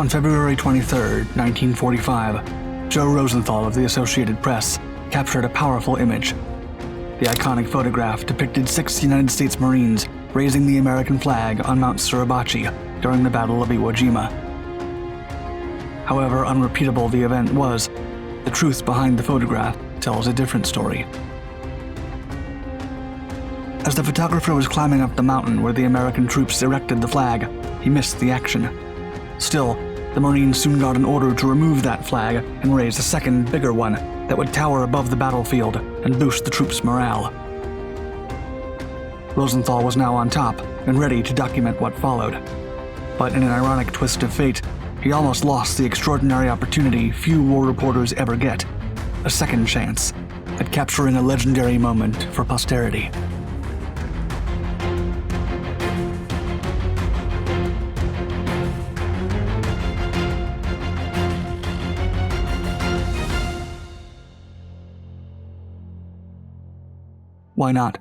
On February 23, 1945, Joe Rosenthal of the Associated Press captured a powerful image. The iconic photograph depicted 6 United States Marines raising the American flag on Mount Suribachi during the Battle of Iwo Jima. However unrepeatable the event was, the truth behind the photograph tells a different story. As the photographer was climbing up the mountain where the American troops erected the flag, he missed the action. Still, the Marines soon got an order to remove that flag and raise a second, bigger one that would tower above the battlefield and boost the troops' morale. Rosenthal was now on top and ready to document what followed. But in an ironic twist of fate, he almost lost the extraordinary opportunity few war reporters ever get, a second chance at capturing a legendary moment for posterity. Why not?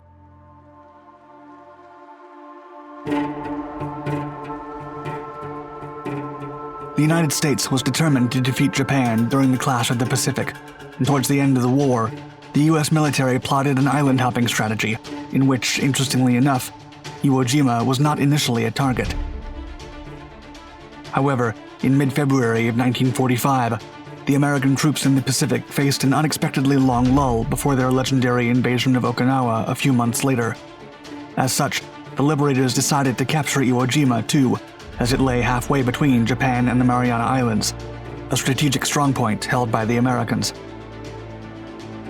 The United States was determined to defeat Japan during the Clash of the Pacific, and towards the end of the war, the US military plotted an island-hopping strategy, in which, interestingly enough, Iwo Jima was not initially a target. However, in mid-February of 1945, the American troops in the Pacific faced an unexpectedly long lull before their legendary invasion of Okinawa a few months later. As such, the liberators decided to capture Iwo Jima too, as it lay halfway between Japan and the Mariana Islands, a strategic strongpoint held by the Americans.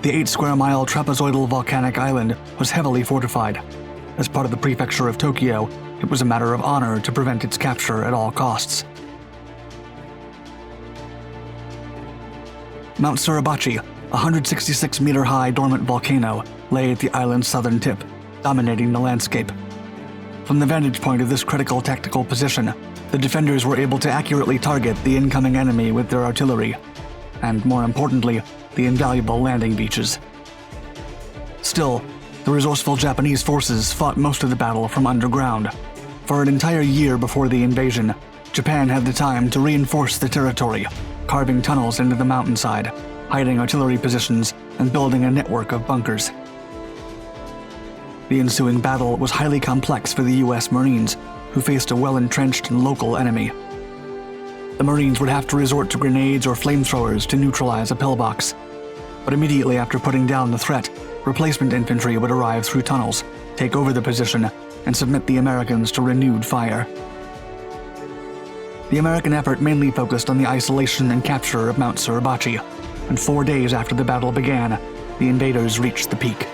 The 8-square-mile trapezoidal volcanic island was heavily fortified. As part of the prefecture of Tokyo, it was a matter of honor to prevent its capture at all costs. Mount Suribachi, a 166-meter-high dormant volcano, lay at the island's southern tip, dominating the landscape. From the vantage point of this critical tactical position, the defenders were able to accurately target the incoming enemy with their artillery, and more importantly, the invaluable landing beaches. Still, the resourceful Japanese forces fought most of the battle from underground. For an entire year before the invasion, Japan had the time to reinforce the territory, carving tunnels into the mountainside, hiding artillery positions, and building a network of bunkers. The ensuing battle was highly complex for the US Marines, who faced a well-entrenched and local enemy. The Marines would have to resort to grenades or flamethrowers to neutralize a pillbox. But immediately after putting down the threat, replacement infantry would arrive through tunnels, take over the position, and submit the Americans to renewed fire. The American effort mainly focused on the isolation and capture of Mount Suribachi, and 4 days after the battle began, the invaders reached the peak.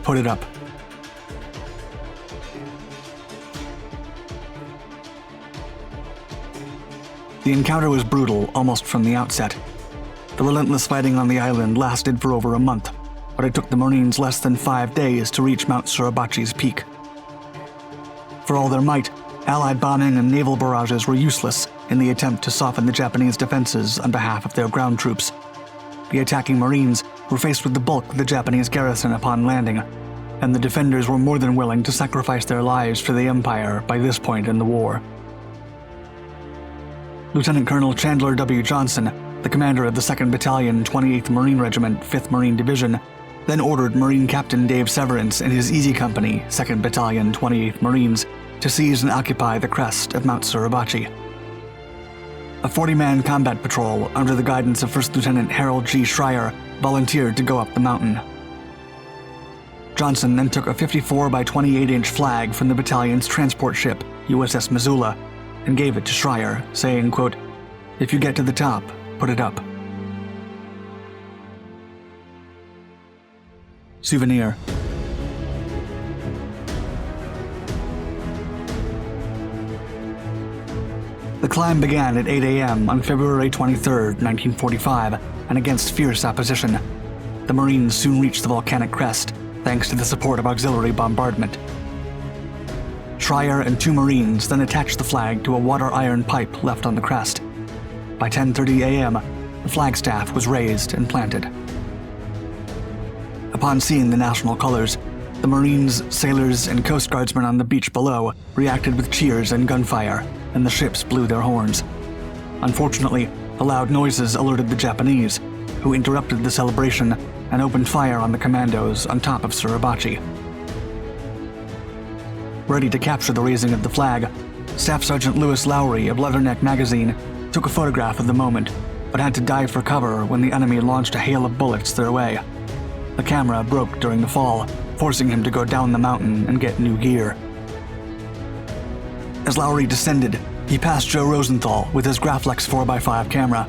Put it up. The encounter was brutal almost from the outset. The relentless fighting on the island lasted for over a month, but it took the Marines less than 5 days to reach Mount Suribachi's peak. For all their might, Allied bombing and naval barrages were useless in the attempt to soften the Japanese defenses on behalf of their ground troops. The attacking Marines were faced with the bulk of the Japanese garrison upon landing, and the defenders were more than willing to sacrifice their lives for the Empire by this point in the war. Lieutenant Colonel Chandler W. Johnson, the commander of the 2nd Battalion, 28th Marine Regiment, 5th Marine Division, then ordered Marine Captain Dave Severance and his Easy Company, 2nd Battalion, 28th Marines, to seize and occupy the crest of Mount Suribachi. A 40-man combat patrol under the guidance of 1st Lieutenant Harold G. Schreier volunteered to go up the mountain. Johnson then took a 54 by 28-inch flag from the battalion's transport ship, USS Missoula, and gave it to Schreier, saying, quote, "If you get to the top, put it up." Souvenir. The climb began at 8 a.m. on February 23, 1945, and against fierce opposition. The Marines soon reached the volcanic crest, thanks to the support of auxiliary bombardment. Schreier and 2 Marines then attached the flag to a water iron pipe left on the crest. By 10:30 a.m., the flagstaff was raised and planted. Upon seeing the national colors, The Marines, sailors, and Coast Guardsmen on the beach below reacted with cheers and gunfire, and the ships blew their horns. Unfortunately, the loud noises alerted the Japanese, who interrupted the celebration and opened fire on the commandos on top of Suribachi. Ready to capture the raising of the flag, Staff Sergeant Lewis Lowry of Leatherneck magazine took a photograph of the moment, but had to dive for cover when the enemy launched a hail of bullets their way. The camera broke during the fall, forcing him to go down the mountain and get new gear. As Lowry descended, he passed Joe Rosenthal with his Graflex 4x5 camera.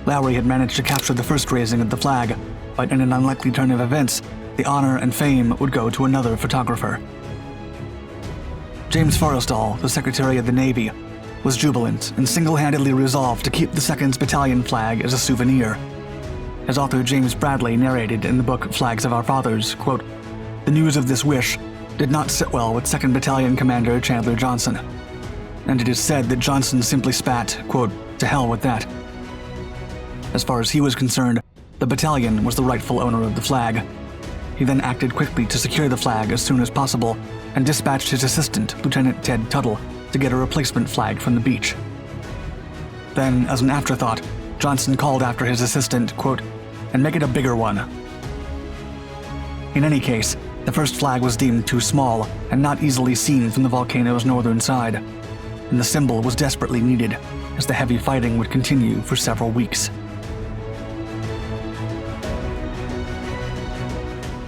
Lowry had managed to capture the first raising of the flag, but in an unlikely turn of events, the honor and fame would go to another photographer. James Forrestal, the Secretary of the Navy, was jubilant and single-handedly resolved to keep the 2nd's battalion flag as a souvenir. As author James Bradley narrated in the book Flags of Our Fathers, quote, "The news of this wish did not sit well with 2nd Battalion Commander Chandler Johnson, and it is said that Johnson simply spat, quote, 'to hell with that.' As far as he was concerned, the battalion was the rightful owner of the flag. He then acted quickly to secure the flag as soon as possible and dispatched his assistant, Lieutenant Ted Tuttle, to get a replacement flag from the beach. Then, as an afterthought, Johnson called after his assistant, quote, 'and make it a bigger one.' In any case, the first flag was deemed too small and not easily seen from the volcano's northern side, and the symbol was desperately needed, as the heavy fighting would continue for several weeks.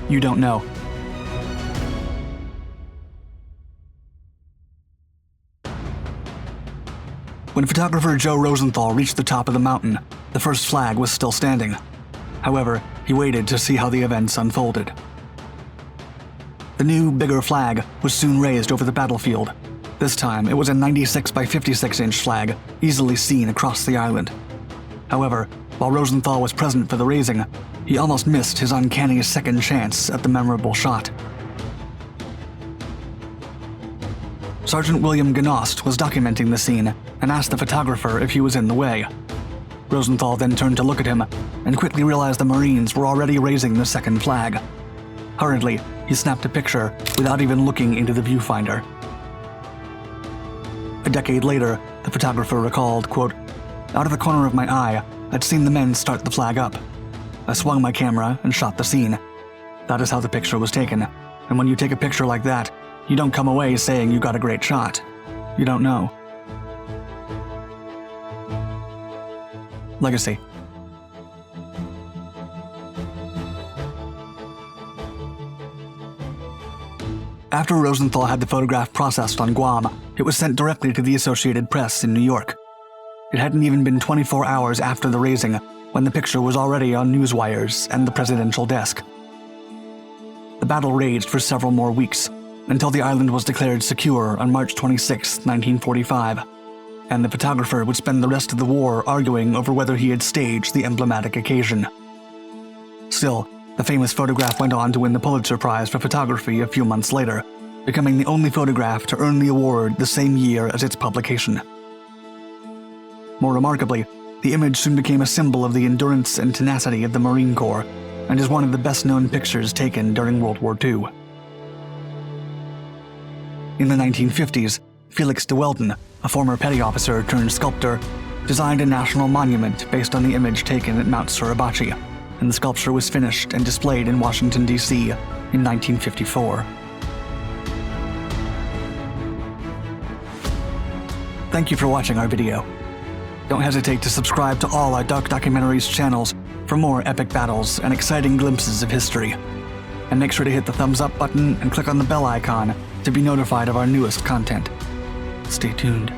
You don't know. When photographer Joe Rosenthal reached the top of the mountain, the first flag was still standing. However, he waited to see how the events unfolded. The new, bigger flag was soon raised over the battlefield. This time, it was a 96 by 56-inch flag, easily seen across the island. However, while Rosenthal was present for the raising, he almost missed his uncanny second chance at the memorable shot. Sergeant William Gnost was documenting the scene and asked the photographer if he was in the way. Rosenthal then turned to look at him and quickly realized the Marines were already raising the 2nd flag. Hurriedly, he snapped a picture without even looking into the viewfinder. A decade later, the photographer recalled, quote, "Out of the corner of my eye, I'd seen the men start the flag up. I swung my camera and shot the scene. That is how the picture was taken, and when you take a picture like that, you don't come away saying you got a great shot. You don't know." Legacy. After Rosenthal had the photograph processed on Guam, it was sent directly to the Associated Press in New York. It hadn't even been 24 hours after the raising when the picture was already on news wires and the presidential desk. The battle raged for several more weeks, until the island was declared secure on March 26, 1945, and the photographer would spend the rest of the war arguing over whether he had staged the emblematic occasion. Still, the famous photograph went on to win the Pulitzer Prize for photography a few months later, becoming the only photograph to earn the award the same year as its publication. More remarkably, the image soon became a symbol of the endurance and tenacity of the Marine Corps, and is one of the best-known pictures taken during World War II. In the 1950s, Felix de Welden, a former petty officer turned sculptor, designed a national monument based on the image taken at Mount Suribachi, and the sculpture was finished and displayed in Washington, D.C. in 1954. Thank you for watching our video. Don't hesitate to subscribe to all our Dark Documentaries channels for more epic battles and exciting glimpses of history. And make sure to hit the thumbs up button and click on the bell icon to be notified of our newest content. Stay tuned.